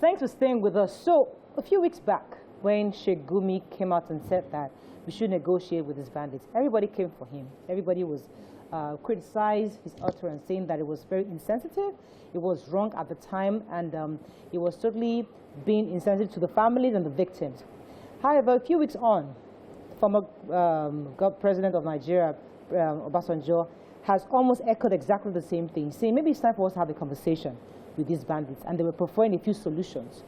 Thanks for staying with us. So, a few weeks back, when Sheikh Gumi came out and said that we should negotiate with these bandits, everybody came for him. Everybody was criticized his utterance, saying that it was very insensitive, it was wrong at the time, and it was totally being insensitive to the families and the victims. However, a few weeks on, former president of Nigeria, Obasanjo, has almost echoed exactly the same thing, saying maybe it's time for us to have a conversation with these bandits, and they were preferring a few solutions.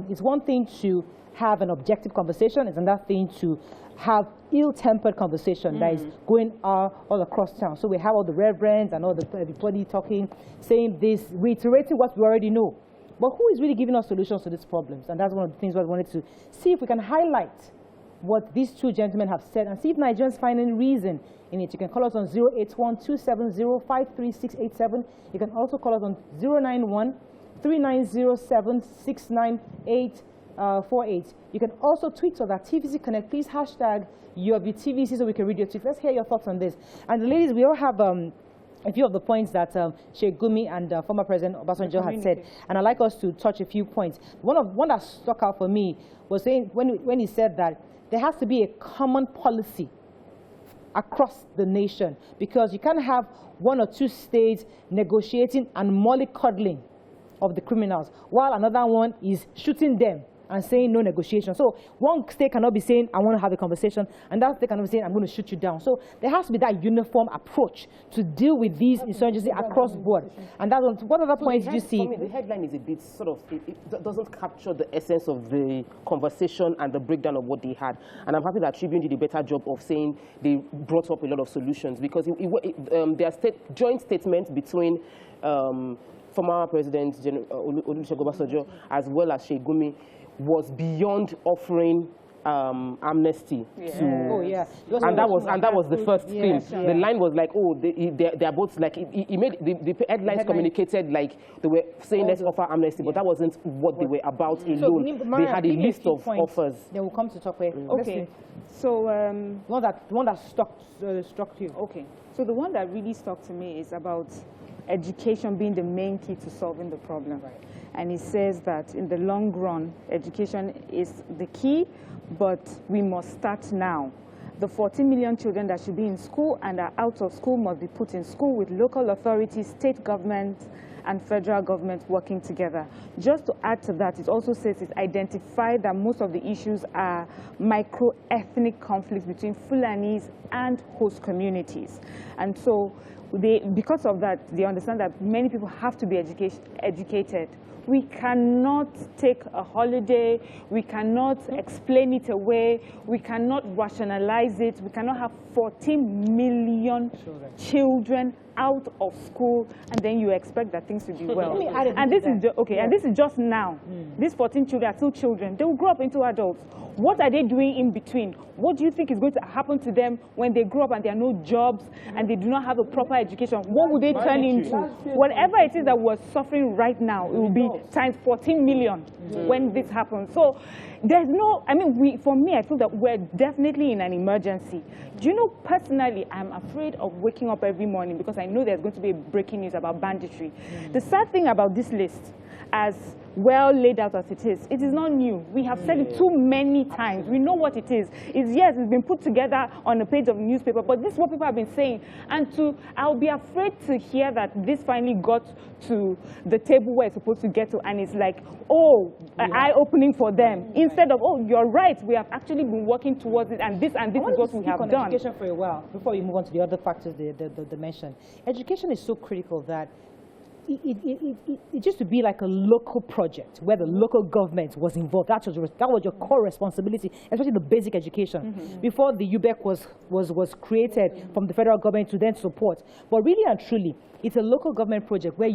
It's one thing to have an objective conversation, it's another thing to have ill-tempered conversation that is going all across town. So we have all the reverends and all the everybody talking, saying this, reiterating what we already know. But who is really giving us solutions to these problems? And that's one of the things we wanted to see if we can highlight what these two gentlemen have said and see if Nigerians find any reason in it. You can call us on 081-270-53687. You can also call us on 091-3907-69848. You can also tweet us at TVC Connect. Please hashtag TVC so we can read your tweets. Let's hear your thoughts on this. And the ladies, we all have a few of the points that Sheikh Gumi and former President Obasanjo had said, and I'd like us to touch a few points. One that stuck out for me was saying when he said that there has to be a common policy across the nation, because you can't have one or two states negotiating and mollycoddling of the criminals, while another one is shooting them and saying no negotiation. So one state cannot be saying, I want to have a conversation, and that state cannot be saying, I'm going to shoot you down. So there has to be that uniform approach to deal with these insurgency across board. And that's what other points do you see? For me, the headline is a bit sort of, it doesn't capture the essence of the conversation and the breakdown of what they had. And I'm happy that Tribune did a better job of saying they brought up a lot of solutions, because their joint statement between former President Olusegun Obasanjo as well as Sheikh Gumi was beyond offering amnesty to, and that was the first thing. The line was like, oh, they are both like, he made the headlines communicated like they were saying let's offer amnesty, but that wasn't what they were about alone. They had a list of offers. Then we'll come to talk about it. Okay, so the one that struck you. Okay, so the one that really stuck to me is about education being the main key to solving the problem. Right. And he says that in the long run, education is the key, but we must start now. The 14 million children that should be in school and are out of school must be put in school with local authorities, state governments, and federal government working together. Just to add to that, it also says it's identified that most of the issues are micro-ethnic conflicts between Fulanis and host communities. And so because of that, they understand that many people have to be educated. We cannot take a holiday, we cannot explain it away, we cannot rationalize it, we cannot have 14 million children out of school and then you expect that things will be well. And this is and this is just now. These 14 children are still children. They will grow up into adults. What are they doing in between? What do you think is going to happen to them when they grow up and there are no jobs and they do not have a proper education? What will they turn into? Whatever it is that we're suffering right now, it will be times 14 million when this happens. So there's no, I mean, for me, I feel that we're definitely in an emergency. Do you know, personally, I'm afraid of waking up every morning because I know there's going to be breaking news about banditry. The sad thing about this list, as well laid out as it is not new. We have said it too many times. We know what it is. Yes, it's been put together on a page of a newspaper, but this is what people have been saying. And I'll be afraid to hear that this finally got to the table where it's supposed to get to, and it's like, oh, eye-opening for them. Instead of, oh, you're right, we have actually been working towards it, and this is what we have done. Education for a while, before we move on to the other factors they mentioned. Education is so critical that it used to be like a local project where the local government was involved. That was your core responsibility, especially the basic education. Before the UBEC was created from the federal government to then support. But really and truly, it's a local government project where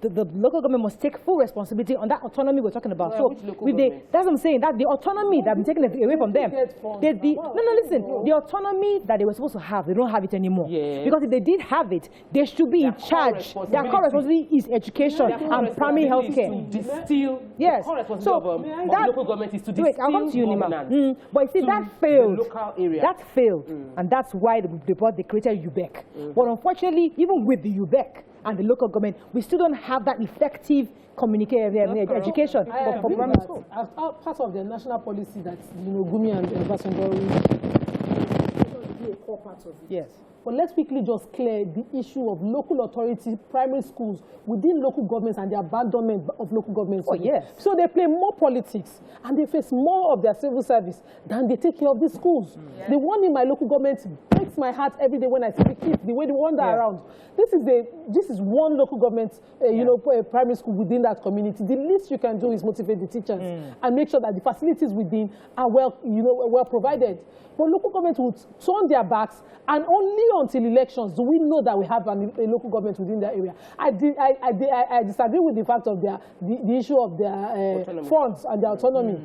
the local government must take full responsibility on that autonomy we're talking about. Well, so that's what I'm saying, that the autonomy that has been taken away from them. Listen, the autonomy that they were supposed to have, they don't have it anymore. Because if they did have it, they should be in charge. Their core responsibility is education and primary health care. Yes. The core responsibility of local government is to distill. I'll come to you, Nima. But you see, that failed. Local area. That failed. And that's why they created UBEC. But unfortunately, even with the UBEC and the local government, we still don't have that effective communicate, education. I agree that as part of the national policy that Gumi and Obasanjo be a core part of it. Yes. But let's quickly just clear the issue of local authority, primary schools within local governments and the abandonment of local governments. Oh, yes. So they play more politics and they face more of their civil service than they take care of the schools. The one in my local government breaks my heart every day when I see the kids, the way they wander around. This is one local government, primary school within that community. The least you can do is motivate the teachers and make sure that the facilities within are well provided. But local governments would turn their backs, and only until elections do we know that we have a local government within their area. I disagree with the fact of the issue of their funds and their autonomy,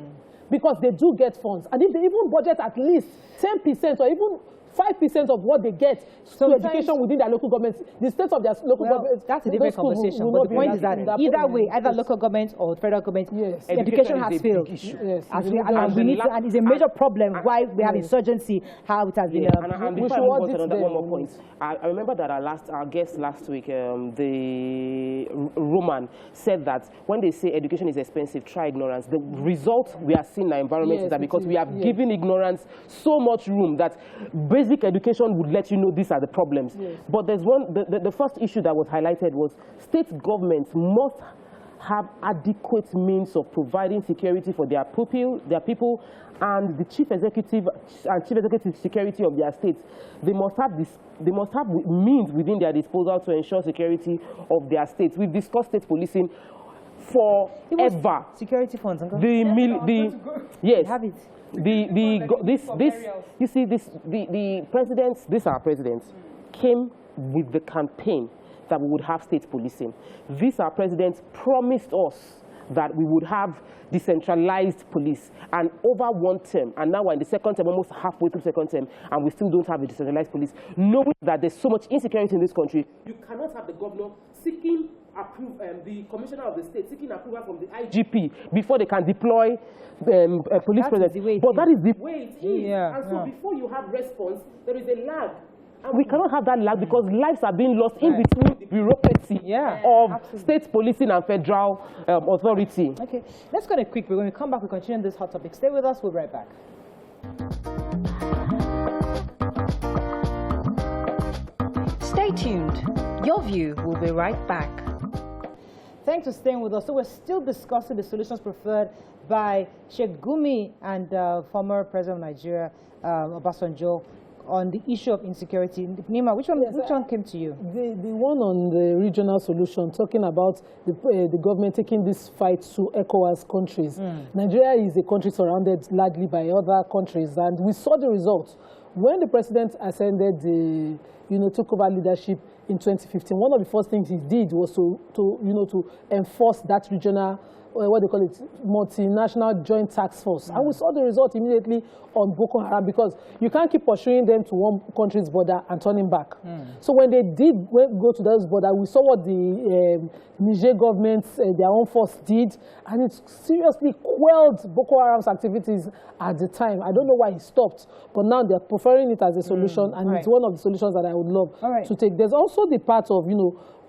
because they do get funds. And if they even budget at least 10% or even 5% of what they get to education within their local governments, the state of their local government. That's a different conversation. But the point is that either way, either local government or federal government, education has failed. And we need to, and it's a major problem why we have insurgency, how it has been. And before I move on to one more point, I remember that our guest last week, the Roman, said that when they say education is expensive, try ignorance. The result we are seeing in our environment is that because we have given ignorance so much room that basic education would let you know these are the problems. But there's the first issue that was highlighted was state governments must have adequate means of providing security for their people, and the chief executive security of their states. They must have means within their disposal to ensure security of their states. We've discussed state policing forever. Security funds. Yes. Have it. You see, the presidents, our presidents, came with the campaign that we would have state policing. Our presidents promised us that we would have decentralized police, and over one term, and now we're in the second term, almost halfway through second term, and we still don't have a decentralized police. Knowing that there's so much insecurity in this country, you cannot have the governor seeking the commissioner of the state seeking approval from the IGP before they can deploy police presence. But that is the way it is. And so before you have response, there is a lag. And we cannot have that lag because lives are being lost in between the bureaucracy of state policing and federal authority. Okay, let's go to a quick break. When we come back, we continue this hot topic. Stay with us. We'll be right back. Stay tuned. Your View will be right back. Thanks for staying with us. So we're still discussing the solutions preferred by Sheikh Gumi and former President of Nigeria, Obasanjo, on the issue of insecurity. Nima, which one came to you? The one on the regional solution, talking about the government taking this fight to ECOWAS countries. Nigeria is a country surrounded largely by other countries, and we saw the results. When the president ascended, took over leadership in 2015, one of the first things he did was to enforce that regional, what they call it, multinational joint task force. And we saw the result immediately on Boko Haram, because you can't keep pursuing them to one country's border and turning back. So when they did go to those borders, we saw what the Niger government, their own force did, and it seriously quelled Boko Haram's activities at the time. I don't know why he stopped, but now they're preferring it as a solution, and it's one of the solutions that I would love to take. There's also the part of,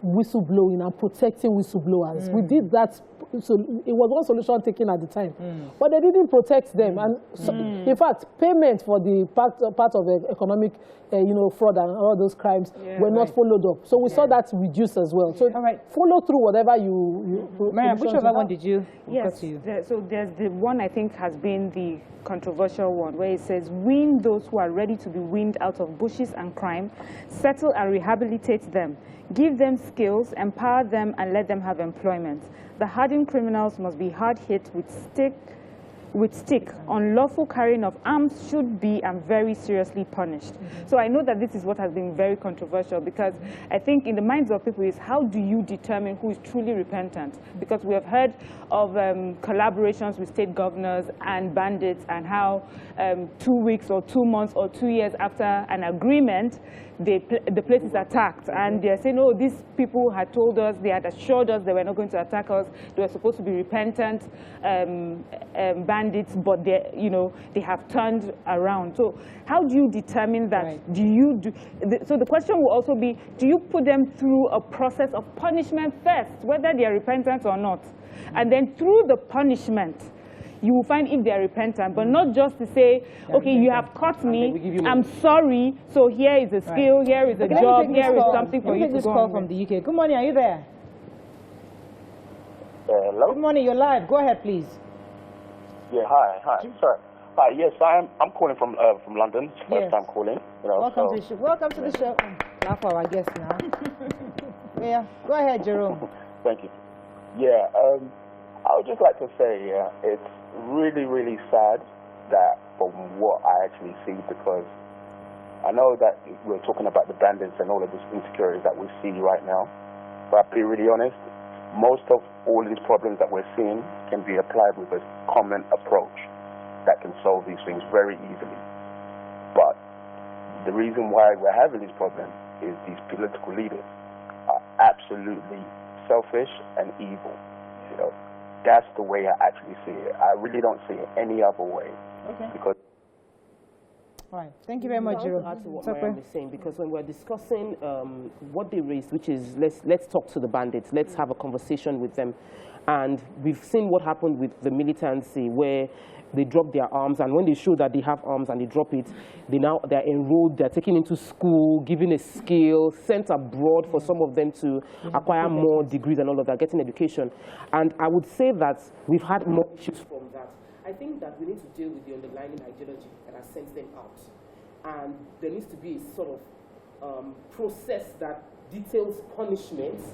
whistleblowing and protecting whistleblowers. We did that, so it was one solution taken at the time, but they didn't protect them. And so, in fact, payment for the part of the economic, fraud and all those crimes were not followed up. So we saw that reduce as well. So follow through whatever you Mariam, which other one did you Yes, to you? So there's the one I think has been the controversial one, where it says, wean those who are ready to be weaned out of bushes and crime, settle and rehabilitate them, give them skills, empower them, and let them have employment. The hardened criminals must be hard hit with stick. Unlawful carrying of arms should be and very seriously punished. So I know that this is what has been very controversial, because I think in the minds of people is, how do you determine who is truly repentant? Because we have heard of collaborations with state governors and bandits, and how 2 weeks or 2 months or 2 years after an agreement, the place is attacked, and they're saying, oh, these people had told us, they had assured us they were not going to attack us. They were supposed to be repentant bandits, but they have turned around. So how do you determine that? Right. So the question will also be, do you put them through a process of punishment first, whether they are repentant or not? And then through the punishment, you will find if they are repentant, but not just to say, okay, you have caught me, I'm sorry, so here is a skill, here is a job, here is something for you to go on. Let me take this call from the UK. Good morning, are you there? Hello? Good morning, you're live. Go ahead, please. Yeah, hi. Sorry. Hi, yes, I'm calling from London. It's the first time calling. Welcome to the show. Welcome to the show. Laugh for our guest now. Yeah, go ahead, Jerome. Thank you. Yeah, I would just like to say, it's really, really sad that from what I actually see, because I know that we're talking about the bandits and all of these insecurities that we see right now, but to be really honest, most of all these problems that we're seeing can be applied with a common approach that can solve these things very easily. But the reason why we're having these problems is these political leaders are absolutely selfish and evil. That's the way I actually see it. I really don't see it any other way. Okay. Because all right. Thank you very much, Jerome. To add to what Mariam is saying, because when we're discussing what they raised, which is let's talk to the bandits, let's have a conversation with them, and we've seen what happened with the militancy where they drop their arms, and when they show that they have arms and they drop it, they're enrolled, they're taken into school, given a skill, sent abroad for some of them to acquire more degrees and all of that, getting education. And I would say that we've had more issues from that. I think that we need to deal with the underlying ideology that has sent them out. And there needs to be a sort of process that details punishments.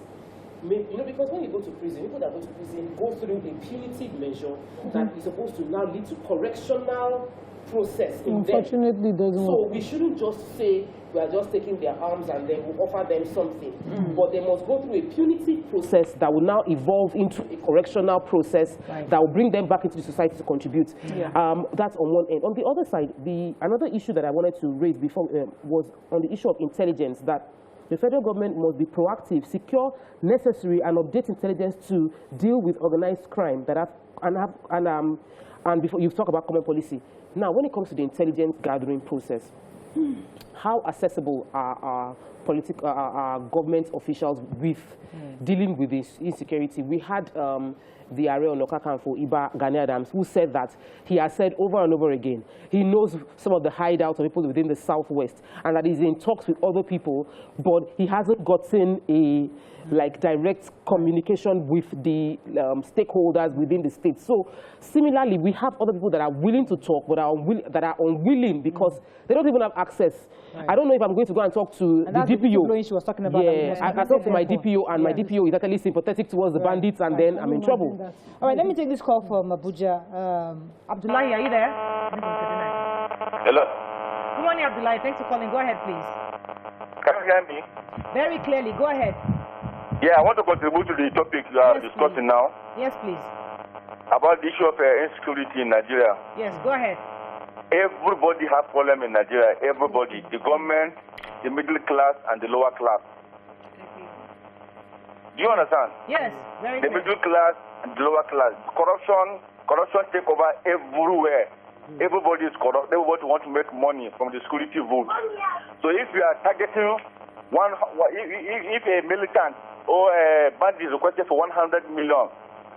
Because when you go to prison, people that go to prison go through a punitive measure that is supposed to now lead to correctional process in them. Unfortunately, it doesn't So work. we shouldn't just say we are just taking their arms and then we'll offer them something. But they must go through a punitive process that will now evolve into a correctional process that will bring them back into the society to contribute. That's on one end. On the other side, another issue that I wanted to raise before was on the issue of intelligence, that the federal government must be proactive, secure, necessary, and update intelligence to deal with organized crime and before you talk about common policy. Now, when it comes to the intelligence gathering process, how accessible are our government officials with dealing with this insecurity? We had the Ààrẹ Ọ̀nà Kakanfò, Ìbà Gani Adams, who said that he has said over and over again, he knows some of the hideouts of people within the Southwest and that he's in talks with other people, but he hasn't gotten a direct communication with the stakeholders within the state. So similarly, we have other people that are willing to talk, but that are unwilling because they don't even have access. I don't know if I'm going to go and talk to the DPO. She was talking about I talked to my DPO, and my DPO is actually sympathetic towards the bandits, and then I'm in trouble. All right, let me take this call from Abuja. Abdullahi, are you there? Hello. Good morning, Abdullahi. Thanks for calling. Go ahead, please. Can you hear me? Very clearly. Go ahead. Yeah, I want to contribute to the topic you are discussing now. Yes, please. About the issue of insecurity in Nigeria. Yes, go ahead. Everybody has problem in Nigeria. Everybody. The government, the middle class, and the lower class. Do you understand? Yes, very The middle class and the lower class. Corruption take over everywhere. Everybody is corrupt. Everybody wants to make money from the security vote. So if you are targeting if a militant or a bandit is requested for 100 million,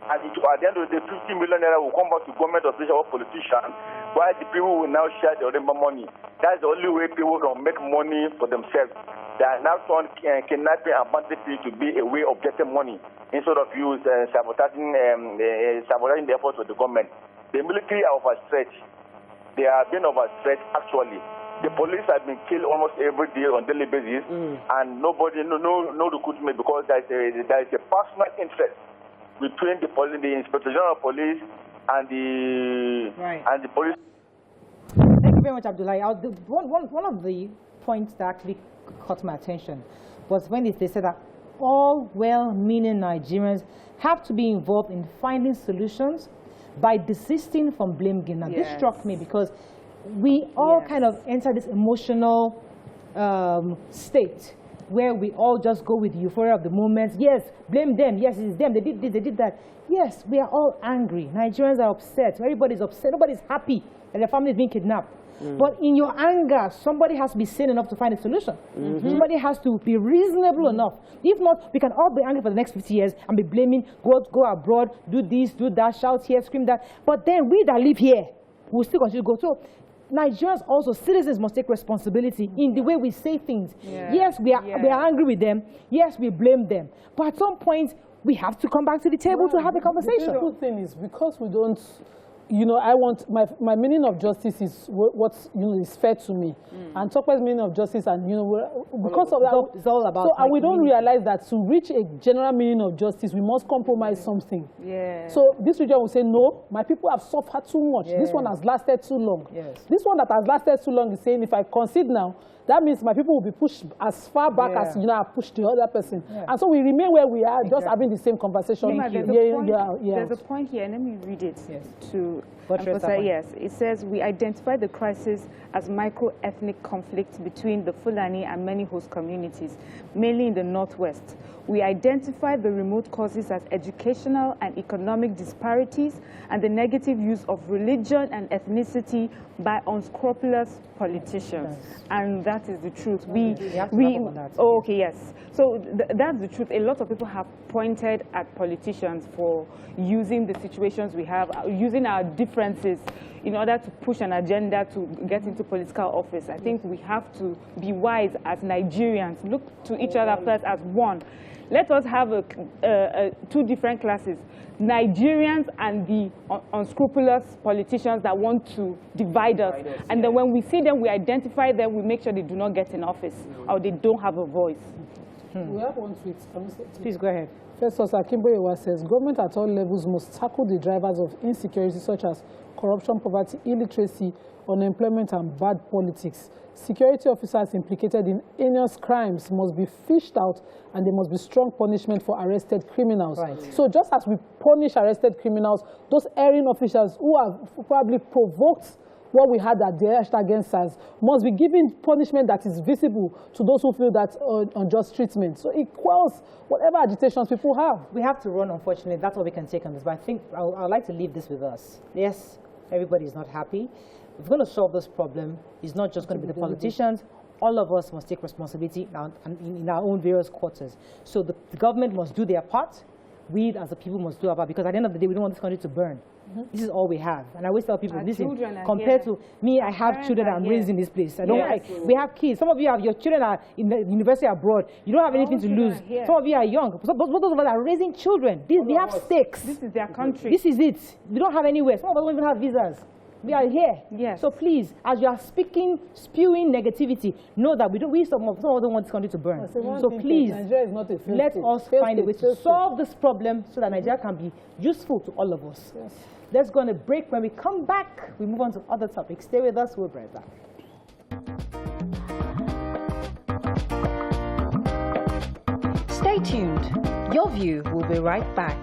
and at the end of the day, 50 million naira will come back to government official or politician, while the people will now share the remaining money. That's the only way people can make money for themselves. They are now trying kidnapping and banditry to be a way of getting money instead of sabotaging the efforts of the government. The military are overstretched. They are being overstretched actually. The police have been killed almost every day on daily basis, and nobody, no recruitment, because there is a personal interest between the police, the Inspector General of Police, and the police. Thank you very much, Abdullahi. One of the points that actually caught my attention was when they said that all well-meaning Nigerians have to be involved in finding solutions by desisting from blame game. Now, this struck me because we all kind of enter this emotional state where we all just go with the euphoria of the moment. Yes, blame them. Yes, it's them. They did this, they did that. Yes, we are all angry. Nigerians are upset. Everybody's upset. Nobody's happy that their family is being kidnapped. But in your anger, somebody has to be sane enough to find a solution. Somebody has to be reasonable enough. If not, we can all be angry for the next 50 years and be blaming, go abroad, do this, do that, shout here, scream that. But then we that live here will still continue to go. So Nigerians also, citizens must take responsibility in the way we say things. Yes, we are angry with them. Yes, we blame them. But at some point, we have to come back to the table to have a conversation. The good thing is, because we don't, I want, my meaning of justice is what is fair to me. And Tokpe's meaning of justice, and because of that, it's all about. So, and we don't realize that to reach a general meaning of justice, we must compromise something. So this region will say, no, my people have suffered too much. This one has lasted too long. This one that has lasted too long is saying, if I concede now, that means my people will be pushed as far back as I pushed the other person. And so we remain where we are, just having the same conversation. There's a point here, and let me read it to emphasize. Yes, it says, we identify the crisis as micro-ethnic conflict between the Fulani and many host communities, mainly in the Northwest. We identify the remote causes as educational and economic disparities and the negative use of religion and ethnicity by unscrupulous politicians. And that is the truth. So that's the truth. A lot of people have pointed at politicians for using the situations we have, using our differences in order to push an agenda to get into political office. I think we have to be wise as Nigerians, look to each other first as one. Let us have two different classes, Nigerians and the unscrupulous politicians that want to divide us. And then when we see them, we identify them, we make sure they do not get in office or they don't have a voice. We have one tweet. Please go ahead. First, Akimboyewa says, government at all levels must tackle the drivers of insecurity such as corruption, poverty, illiteracy, unemployment, and bad politics. Security officers implicated in heinous crimes must be fished out, and there must be strong punishment for arrested criminals. So just as we punish arrested criminals, those erring officials who have probably provoked what we had at the against us must be given punishment that is visible to those who feel that unjust treatment. So it quells whatever agitations people have. We have to run, unfortunately. That's all we can take on this. But I think I'd like to leave this with us. Yes, everybody is not happy. If we're going to solve this problem, it's not just going to be the politicians. All of us must take responsibility in our own various quarters. So the government must do their part. We as the people must do our part, because at the end of the day, we don't want this country to burn. This is all we have. And I always tell people, listen, compared to me, I have children that I'm raised in this place. We have kids. Some of you have your children are in the university abroad. You don't have anything to lose. Some of you are young. Those of us are raising children. They have stakes. This is their country. This is it. We don't have anywhere. Some of us don't even have visas. We are here. So please, as you are speaking, spewing negativity, know that some of us don't want this country to burn. So please, let us find a way to solve this problem so that Nigeria can be useful to all of us. Let's go on a break. When we come back, we move on to other topics. Stay with us. We'll be right back. Stay tuned. Your View will be right back.